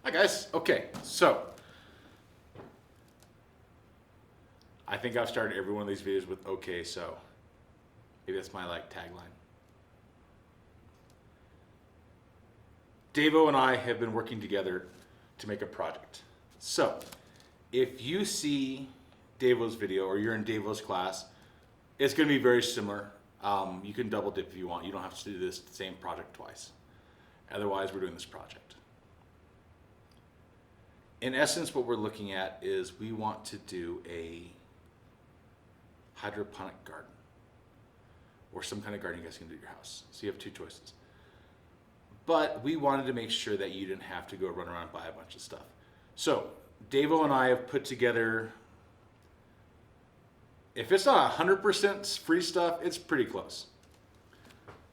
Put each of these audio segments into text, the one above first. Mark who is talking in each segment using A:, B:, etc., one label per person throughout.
A: Hi guys. Okay, so I think I've started every one of these videos with okay, so maybe that's my tagline. Davo and I have been working together to make a project. So if you see Davo's video or you're in Davo's class, it's going to be very similar. You can double dip if you want. You don't have to do this same project twice. Otherwise, we're doing this project. In essence, what we're looking at is we want to do a hydroponic garden or some kind of garden you guys can do at your house. So you have two choices. But we wanted to make sure that you didn't have to go run around and buy a bunch of stuff. So Davo and I have put together, if it's not 100% free stuff, it's pretty close.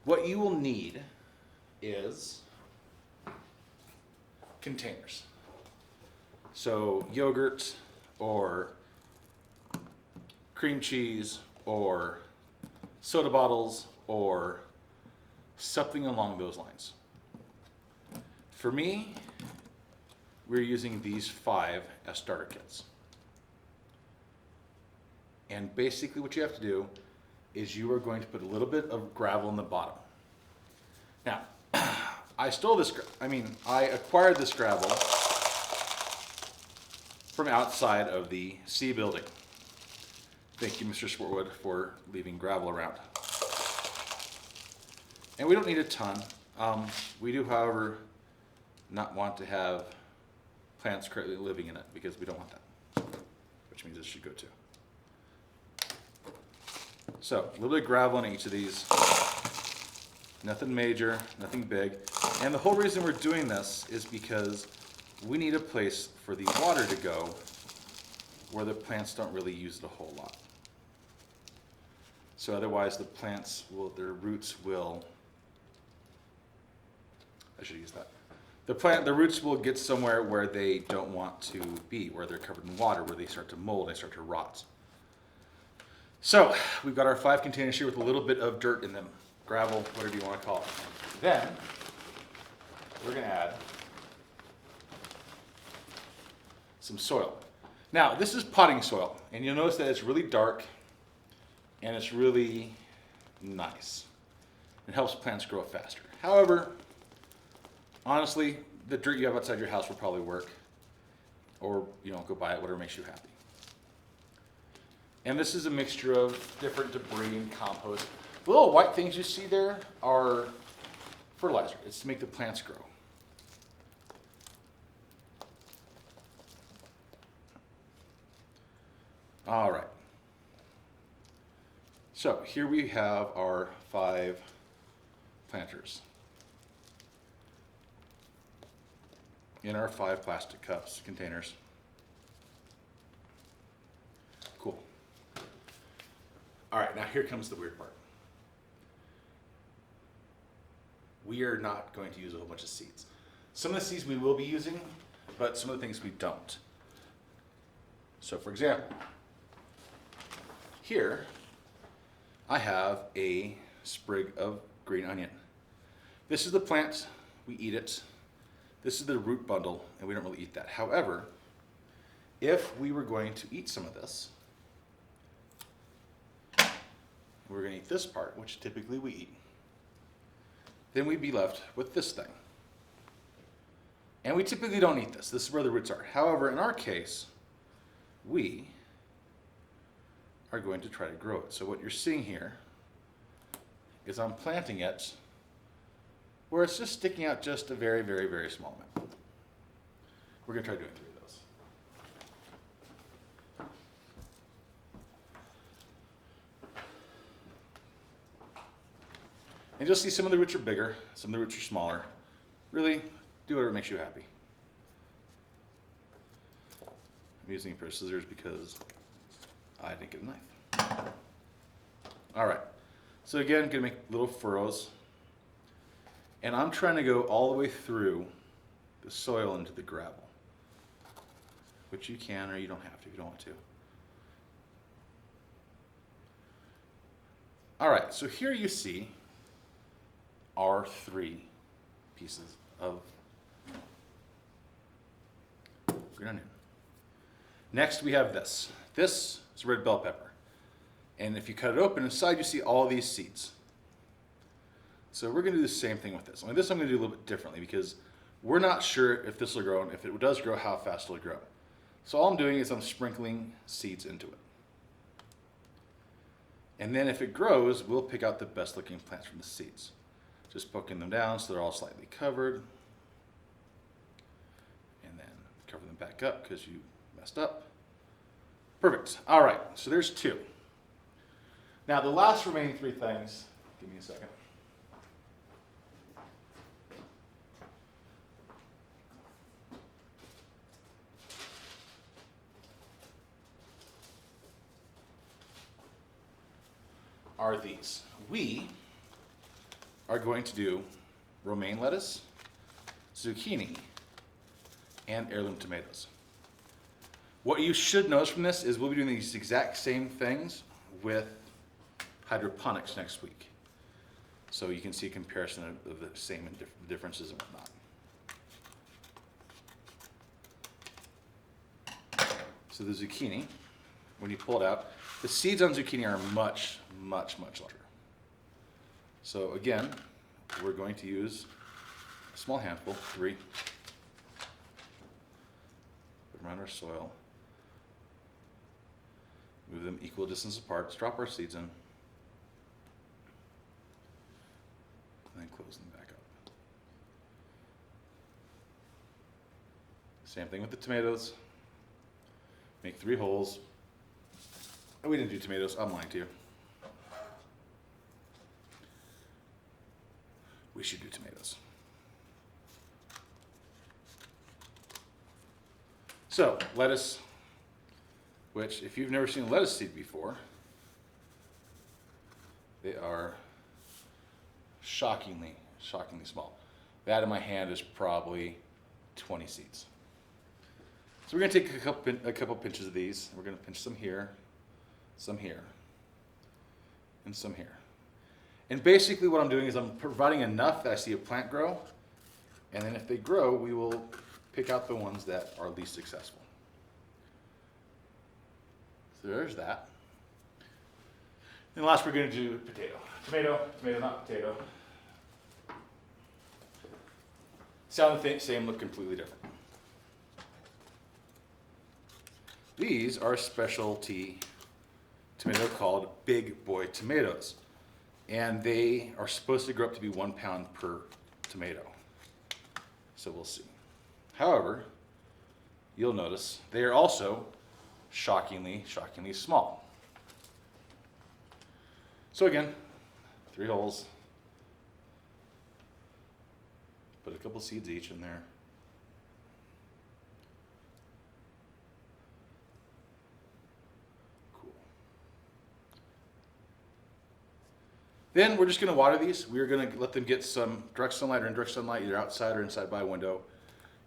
A: What you will need is containers. So yogurt or cream cheese or soda bottles or something along those lines. For me, we're using these 5 as starter kits. And basically what you have to do is you are going to put a little bit of gravel in the bottom. Now, I acquired this gravel from outside of the C building. Thank you, Mr. Sportwood, for leaving gravel around. And we don't need a ton. We do, however, not want to have plants currently living in it because we don't want that, which means it should go too. So a little bit of gravel in each of these. Nothing major, nothing big. And the whole reason we're doing this is because we need a place for the water to go where the plants don't really use it a whole lot. So otherwise their roots will, I should use that. The roots will get somewhere where they don't want to be, where they're covered in water, where they start to mold, they start to rot. So we've got our 5 containers here with a little bit of dirt in them, gravel, whatever you want to call it. Then we're going to add some soil. Now this is potting soil, and you'll notice that it's really dark and it's really nice. It helps plants grow faster. However, honestly, the dirt you have outside your house will probably work, or go buy it, whatever makes you happy. And this is a mixture of different debris and compost. The little white things you see there are fertilizer. It's to make the plants grow. All right. So here we have our 5 planters in our 5 plastic cups, containers. Cool. All right, now here comes the weird part. We are not going to use a whole bunch of seeds. Some of the seeds we will be using, but some of the things we don't. So for example, here I have a sprig of green onion. This is the plant, we eat it. This is the root bundle, and we don't really eat that. However, if we were going to eat some of this, we're going to eat this part, which typically we eat, then we'd be left with this thing. And we typically don't eat this. This is where the roots are. However, in our case, we are going to try to grow it. So what you're seeing here is I'm planting it where it's just sticking out just a very, very, very small amount. We're going to try doing 3 of those. And you'll see some of the roots are bigger, some of the roots are smaller. Really, do whatever makes you happy. I'm using a pair of scissors because I didn't get a knife. All right, so again, gonna make little furrows. And I'm trying to go all the way through the soil into the gravel, which you can or you don't have to if you don't want to. All right, so here you see our 3 pieces of green onion. Next we have this. This is red bell pepper. And if you cut it open, inside you see all these seeds. So we're going to do the same thing with this. Only this I'm going to do a little bit differently because we're not sure if this will grow, and if it does grow, how fast it'll grow. So all I'm doing is I'm sprinkling seeds into it. And then if it grows, we'll pick out the best looking plants from the seeds. Just poking them down so they're all slightly covered. And then cover them back up because you messed up. Perfect. All right, so there's 2. Now the last remaining 3 things, give me a second. Are these. We are going to do romaine lettuce, zucchini, and heirloom tomatoes. What you should notice from this is we'll be doing these exact same things with hydroponics next week. So you can see a comparison of the same and differences and whatnot. So the zucchini, when you pull it out, the seeds on zucchini are much, much, much larger. So again, we're going to use a small handful, 3. Put them around our soil. Move them equal distance apart. Let's drop our seeds in. And then close them back up. Same thing with the tomatoes. Make 3 holes. Oh, we didn't do tomatoes. I'm lying to you. We should do tomatoes. So, lettuce, which if you've never seen a lettuce seed before, they are shockingly small. That in my hand is probably 20 seeds. So we're going to take a couple pinches of these. We're going to pinch some here, and some here. And basically what I'm doing is I'm providing enough that I see a plant grow, and then if they grow, we will pick out the ones that are least successful. So there's that. And last we're going to do potato. Tomato, not potato. Sound the same, look completely different. These are specialty tomato called Big Boy tomatoes. And they are supposed to grow up to be 1 pound per tomato. So we'll see. However, you'll notice they are also shockingly small. So again, 3 holes. Put a couple seeds each in there. Then we're just going to water these. We're going to let them get some direct sunlight or indirect sunlight, either outside or inside by a window,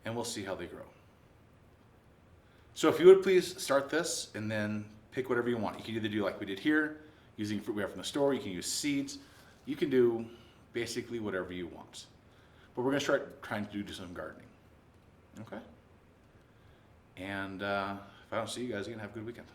A: and we'll see how they grow. So if you would please start this and then pick whatever you want. You can either do like we did here, using fruit we have from the store. You can use seeds. You can do basically whatever you want. But we're going to start trying to do some gardening. Okay? And if I don't see you guys again, have a good weekend.